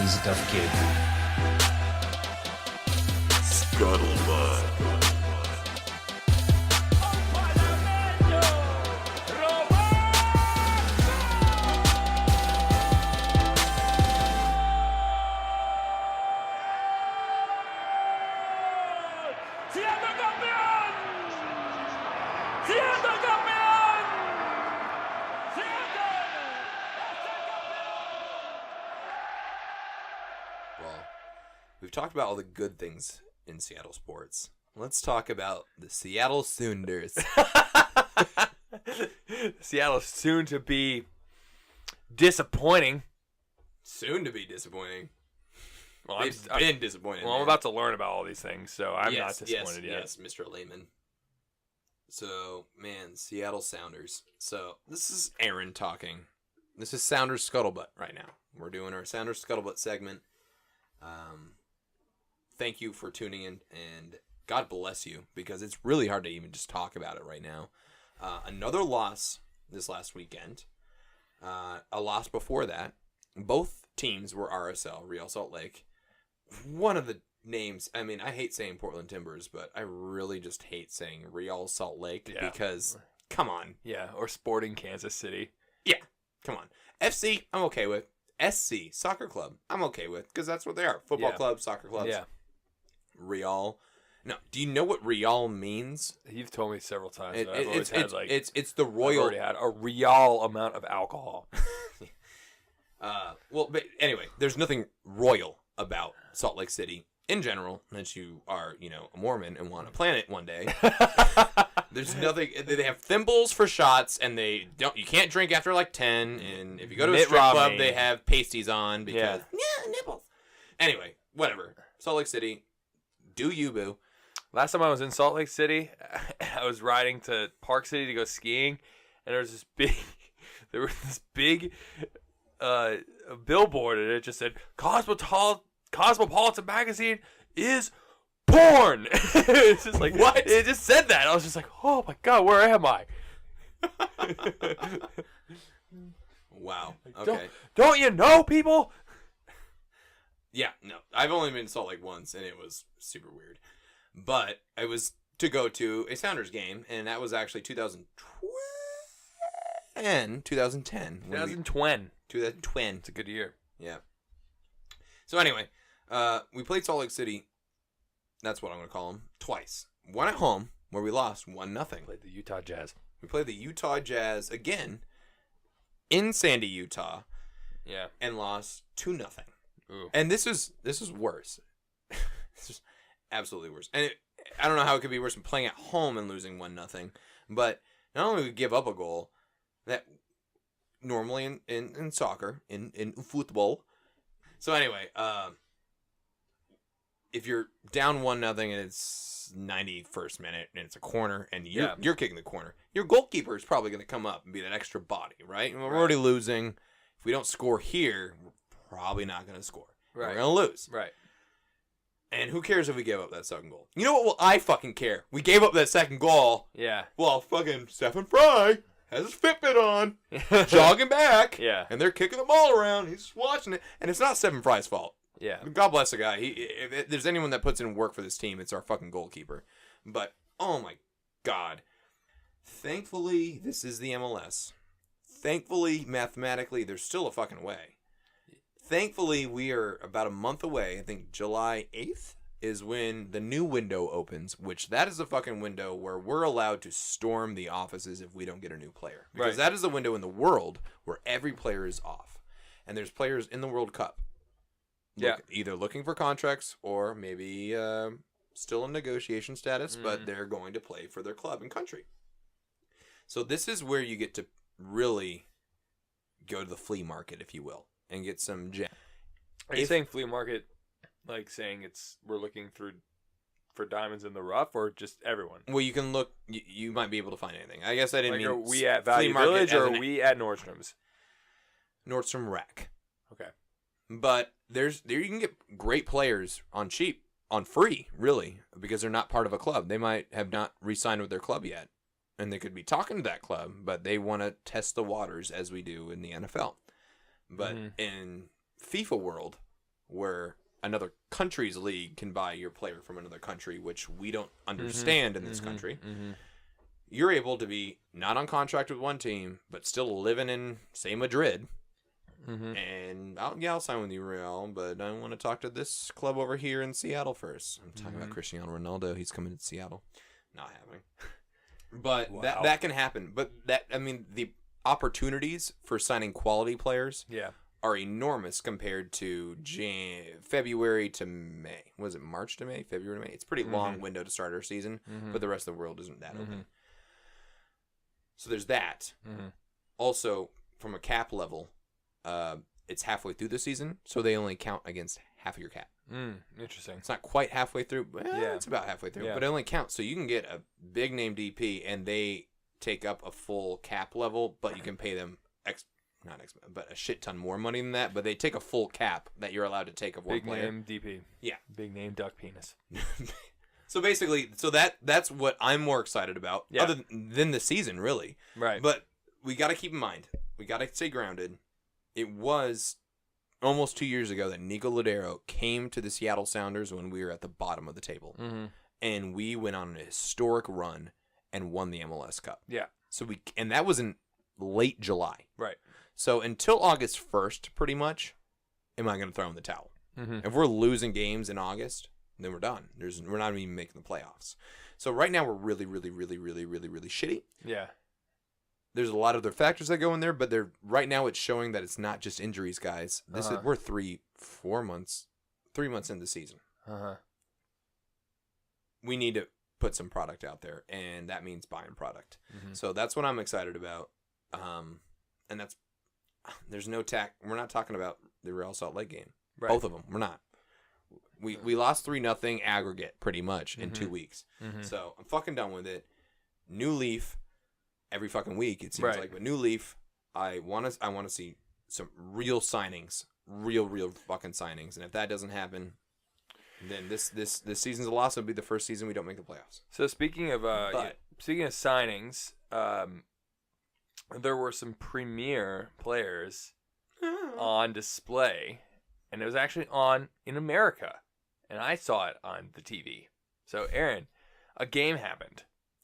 He's a tough kid. Scuttlebutt. Well, we've talked about all the good things in Seattle sports. Let's talk about the Seattle Sounders. Seattle soon to be disappointing. Soon to be disappointing. Well, They've been disappointed. Well, I'm about to learn about all these things, so I'm not Yes, disappointed yet. Yes, Mr. Lehman. So, man, Seattle Sounders. So, this is Aaron talking. This is Sounders Scuttlebutt right now. We're doing our Sounders Scuttlebutt segment. Thank you for tuning in, and God bless you, because it's really hard to even just talk about it right now. Another loss this last weekend. A loss before that. Both teams were RSL, Real Salt Lake. One of the names, I mean, I hate saying Portland Timbers, but I really just hate saying Real Salt Lake because, come on. Yeah, or Sporting Kansas City. Yeah, come on. FC, I'm okay with. SC, Soccer Club, I'm okay with, because that's what they are. Football clubs, soccer clubs. Yeah. Real. No, do you know what Real means? You've told me several times. It's the royal. I've already had a real amount of alcohol. Well, but anyway, there's nothing royal about Salt Lake City in general, unless you are, a Mormon and want to plan it one day. There's nothing. They have thimbles for shots, and you can't drink after like 10. And if you go to a strip club, they have pasties on because nipples. Anyway, whatever. Salt Lake City, do you boo? Last time I was in Salt Lake City, I was riding to Park City to go skiing, and there was this big billboard, and it just said Cosmopolitan Magazine is porn. It's just like, what? It just said that. I was just like, oh my god, where am I? Wow. Okay. Don't you know, people? Yeah, no. I've only been to Salt Lake once, and it was super weird. But I was to go to a Sounders game, and that was actually 2010. 2010. It's a good year. Yeah. So anyway, we played Salt Lake City. That's what I'm going to call them. Twice. One at home, where we lost 1-0. Played the Utah Jazz. We played the Utah Jazz again in Sandy, Utah. Yeah. And lost 2-0. Ooh. And this is worse. This is absolutely worse. And I don't know how it could be worse than playing at home and losing 1-0. But not only we give up a goal that normally in soccer, in futbol. So anyway, if you're down 1-0 and it's 91st minute and it's a corner and you're kicking the corner, your goalkeeper is probably going to come up and be that extra body, right? And we're already losing. If we don't score here, we're probably not going to score. Right. We're going to lose. Right. And who cares if we give up that second goal? You know what? Well, I fucking care. We gave up that second goal. Yeah. Well, fucking Stephen Fry has his Fitbit on, jogging back. Yeah. And they're kicking the ball around. He's watching it. And it's not Stephen Fry's fault. Yeah. God bless the guy. If there's anyone that puts in work for this team, it's our fucking goalkeeper. But, oh my God. Thankfully, this is the MLS. Thankfully, mathematically, there's still a fucking way. Thankfully, we are about a month away. I think July 8th is when the new window opens, which that is the fucking window where we're allowed to storm the offices if we don't get a new player. Because that is the window in the world where every player is off. And there's players in the World Cup. Either looking for contracts or maybe still in negotiation status, but they're going to play for their club and country. So this is where you get to really go to the flea market, if you will, and get some gems. Are you saying flea market, like saying we're looking for diamonds in the rough, or just everyone? Well, you can look. You might be able to find anything. I guess I didn't mean. Are we at Value Village or are we at Nordstrom's? Nordstrom Rack. Okay. But there you can get great players on cheap, on free, really, because they're not part of a club. They might have not re-signed with their club yet, and they could be talking to that club, but they want to test the waters as we do in the NFL. But in FIFA world, where another country's league can buy your player from another country, which we don't understand in this country. You're able to be not on contract with one team, but still living in, say, Madrid. And I'll sign with you, Real, but I want to talk to this club over here in Seattle first. I'm talking about Cristiano Ronaldo. He's coming to Seattle. Not happening. But that can happen. But the opportunities for signing quality players are enormous compared to February to May. Was it March to May? February to May? It's a pretty long window to start our season, but the rest of the world isn't that open. So there's that. Also, from a cap level, it's halfway through the season, so they only count against half of your cap. Interesting. It's not quite halfway through, but it's about halfway through. But it only counts, so you can get a big name DP, and they take up a full cap level, but you can pay them but a shit ton more money than that. But they take a full cap that you're allowed to take of one player. Big name DP. Yeah. Big name duck penis. So basically, that's what I'm more excited about, other than the season, really. Right. But we got to keep in mind, we got to stay grounded. It was almost 2 years ago that Nico Ladero came to the Seattle Sounders when we were at the bottom of the table. And we went on an historic run and won the MLS Cup. Yeah. And that was in late July. Right. So until August 1st, pretty much, am I going to throw in the towel? If we're losing games in August, then we're done. We're not even making the playoffs. So right now we're really, really, really, really, really, really shitty. Yeah. There's a lot of other factors that go in there, but right now it's showing that it's not just injuries, guys. We're 3 months into the season. We need to put some product out there, and that means buying product. So that's what I'm excited about. And there's no we're not talking about the Real Salt Lake game. Right. Both of them. We're not. We lost 3-0 aggregate pretty much in 2 weeks. So I'm fucking done with it. New leaf. Every fucking week, it seems like. But new leaf, I want to see some real signings, real fucking signings. And if that doesn't happen, then this season's a loss. It'll be the first season we don't make the playoffs. So speaking of signings, there were some premier players on display, and it was actually on in America, and I saw it on the TV. So Aaron, a game happened,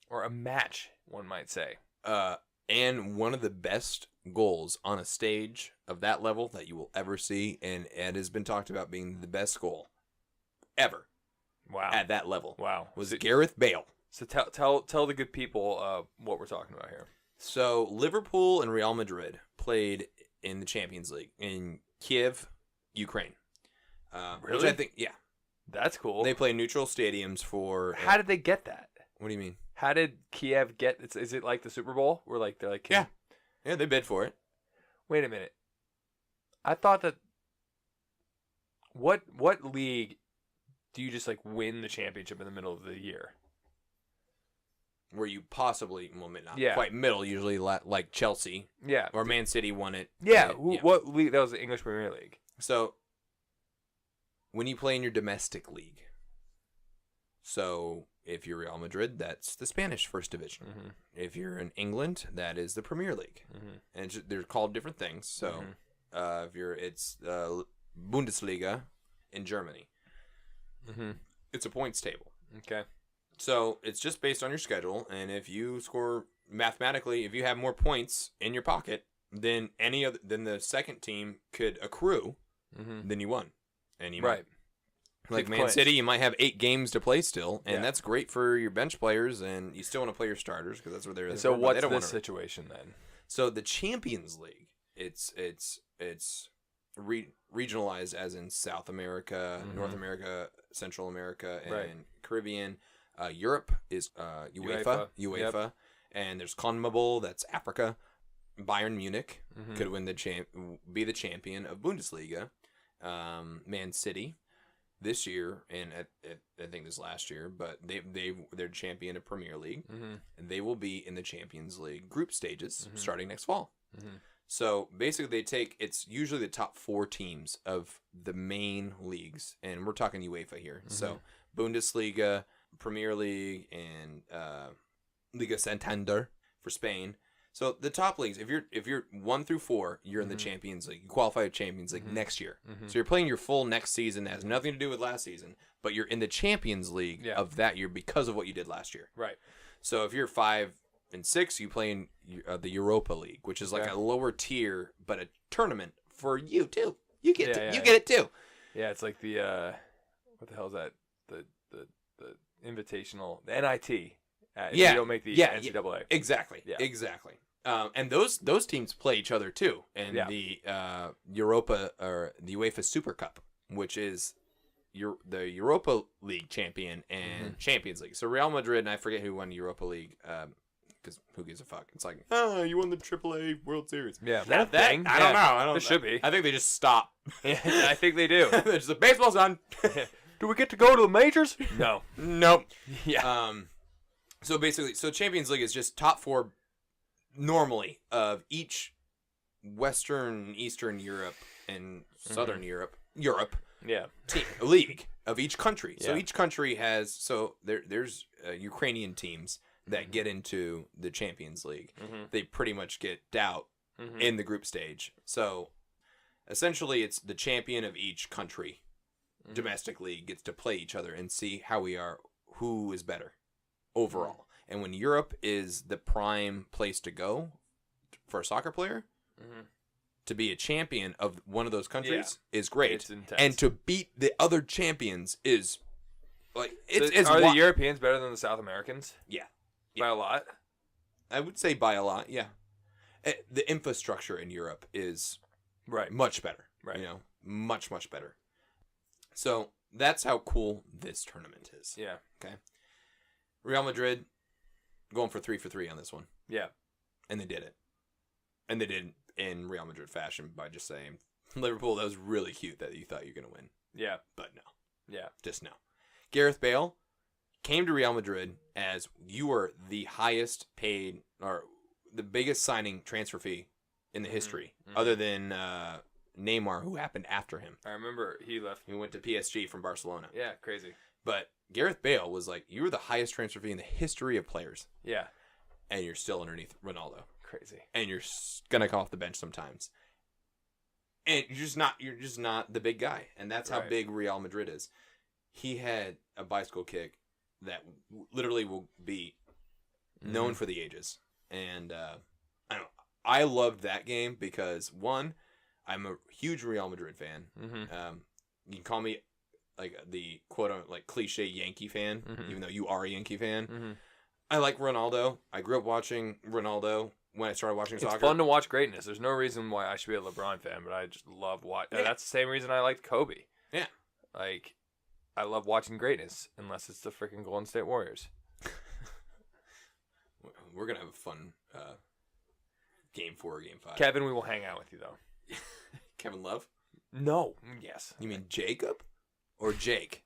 or a match, one might say. And one of the best goals on a stage of that level that you will ever see, and it has been talked about being the best goal ever. Wow. At that level. Wow. Was Gareth Bale. So tell the good people what we're talking about here. So Liverpool and Real Madrid played in the Champions League in Kiev, Ukraine. Really? Which I think, That's cool. They play neutral stadiums for... How did they get that? What do you mean? How did Kiev get? Is it like the Super Bowl, where they're like, yeah, they bid for it. Wait a minute. I thought that. What league do you just win the championship in the middle of the year? Where you possibly, not quite middle, usually like Chelsea, or Man City won it. Yeah, what league? That was the English Premier League. So when you play in your domestic league, so. If you're Real Madrid, that's the Spanish First Division. If you're in England, that is the Premier League, and they're called different things. So, it's Bundesliga in Germany. It's a points table. Okay. So it's just based on your schedule, and if you score mathematically, if you have more points in your pocket than than the second team could accrue, then you won, and you might. Like Man City, you might have 8 games to play still, and that's great for your bench players, and you still want to play your starters because that's where they're. So what's this situation then? So the Champions League, it's regionalized as in South America, North America, Central America, and Caribbean. Europe is UEFA, and there's CONMEBOL, that's Africa. Bayern Munich could win be the champion of Bundesliga. Man City. This year, and I think this last year, but they're champion of Premier League, and they will be in the Champions League group stages starting next fall. So basically, it's usually the top 4 teams of the main leagues, and we're talking UEFA here. So Bundesliga, Premier League, and Liga Santander for Spain. So the top leagues, if you're 1 through 4, you're in the Champions League. You qualify for Champions League next year. So you're playing your full next season that has nothing to do with last season, but you're in the Champions League of that year because of what you did last year. Right. So if you're 5 and 6, you play in the Europa League, which is like a lower tier, but a tournament for you too. You get you get it too. Yeah, it's like the what the hell is that? The invitational, the NIT. You don't make the NCAA. Exactly. Yeah. Exactly. And those teams play each other too. And the Europa or the UEFA Super Cup, which is the Europa League champion and Champions League. So Real Madrid, and I forget who won the Europa League, because who gives a fuck? It's like, you won the AAA World Series. Yeah, that thing. I don't know. It should be. I think they just stop. I think they do. It's the baseball's done. Do we get to go to the majors? No. Nope. Yeah. So basically, Champions League is just top 4 normally of each Western, Eastern Europe, and Southern Europe league of each country. So each country has there's Ukrainian teams that get into the Champions League. They pretty much get out in the group stage. So essentially, it's the champion of each country domestic league gets to play each other and see how we are, who is better overall. And when Europe is the prime place to go for a soccer player, to be a champion of one of those countries is great. It's intense. And to beat the other champions is like Are the Europeans better than the South Americans? Yeah. By a lot? I would say by a lot, yeah. The infrastructure in Europe is much better. Right. Much, much better. So that's how cool this tournament is. Yeah. Okay. Real Madrid going for 3 for 3 on this one. Yeah. And they did it. And they did in Real Madrid fashion by just saying, Liverpool, that was really cute that you thought you were going to win. Yeah. But no. Yeah. Just no. Gareth Bale came to Real Madrid as you were the highest paid or the biggest signing transfer fee in the history, other than Neymar, who happened after him. I remember he left. He went to PSG from Barcelona. Yeah, crazy. But Gareth Bale was like, you were the highest transfer fee in the history of players. Yeah. And you're still underneath Ronaldo. Crazy. And you're going to come off the bench sometimes. And you're just not the big guy. And that's how big Real Madrid is. He had a bicycle kick that literally will be known for the ages. And I loved that game because, one, I'm a huge Real Madrid fan. You can call me like the quote like cliche Yankee fan, even though you are a Yankee fan. I like Ronaldo. I grew up watching Ronaldo when I started watching soccer. It's fun to watch greatness. There's no reason why I should be a LeBron fan, but I just love watching. Yeah. That's the same reason I liked Kobe. Yeah. Like, I love watching greatness, unless it's the freaking Golden State Warriors. We're going to have a fun Game 4 or Game 5. Kevin, we will hang out with you, though. Kevin Love? No. Yes. You mean Jacob or Jake?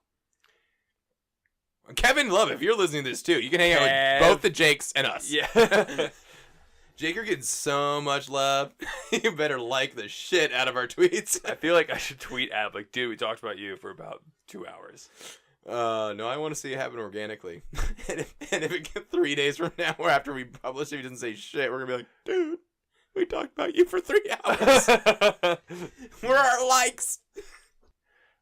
Kevin Love, if you're listening to this too, you can hang out with both the Jakes and us. Yeah. Jake, you're getting so much love. You better like the shit out of our tweets. I feel like I should tweet at like, dude, we talked about you for about 2 hours. No, I want to see it happen organically. and if it gets 3 days from now or after we publish it, he doesn't say shit, we're going to be like, dude, we talked about you for 3 hours. Where are our likes?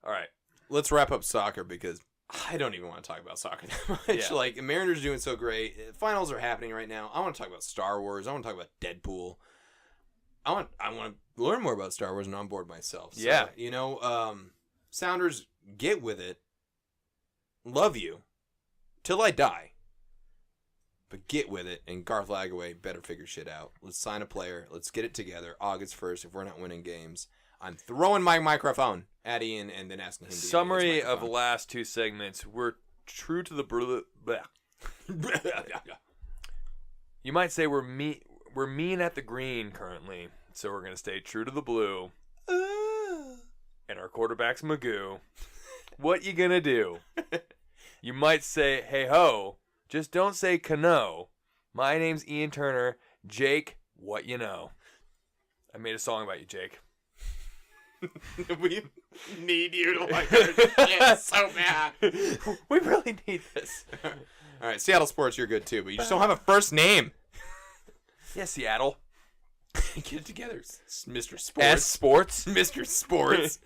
All right. Let's wrap up soccer because I don't even want to talk about soccer that much. Yeah. Like, Mariners doing so great. Finals are happening right now. I want to talk about Star Wars. I want to talk about Deadpool. I want to learn more about Star Wars and on board myself. So, yeah. You know, Sounders, get with it. Love you. Till I die. But get with it. And Garth Lagaway better figure shit out. Let's sign a player. Let's get it together. August 1st, if we're not winning games. I'm throwing my microphone at Ian and then asking him to Summary of the last 2 segments. We're true to the You might say we're mean at the green currently, so we're going to stay true to the blue. And our quarterback's Magoo. What you going to do? You might say, hey ho, just don't say Cano. My name's Ian Turner. Jake, what you know? I made a song about you, Jake. We need you to like our shit so bad. We really need this. All right, Seattle Sports, you're good too, but you just don't have a first name. Yeah, Seattle. Get it together, Mr. Sports. S Sports. Mr. Sports.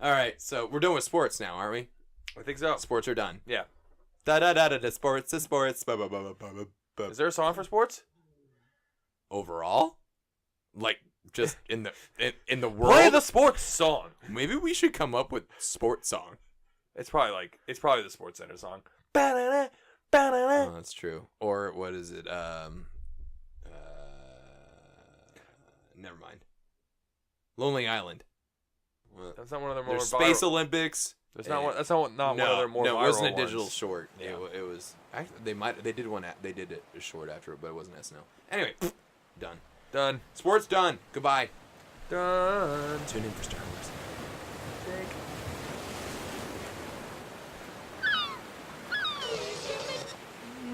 All right, so we're done with sports now, aren't we? I think so. Sports are done. Yeah. Da sports, the sports. Is there a song for sports? Overall, like just in the world. Play the sports song. Maybe we should come up with sports song. It's probably the Sports Center song. Oh, that's true. Or what is it? Never mind. Lonely Island. That's not one of their more There's Space viral. Olympics. That's not one of their more no, viral it wasn't a ones. digital short. Yeah. It was. Actually, they did one. They did it a short after it, but it wasn't SNL. Anyway, done. Done. Sports done. Goodbye. Done. Tune in for Star Wars.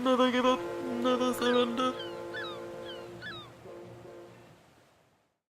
Never give up, never surrender.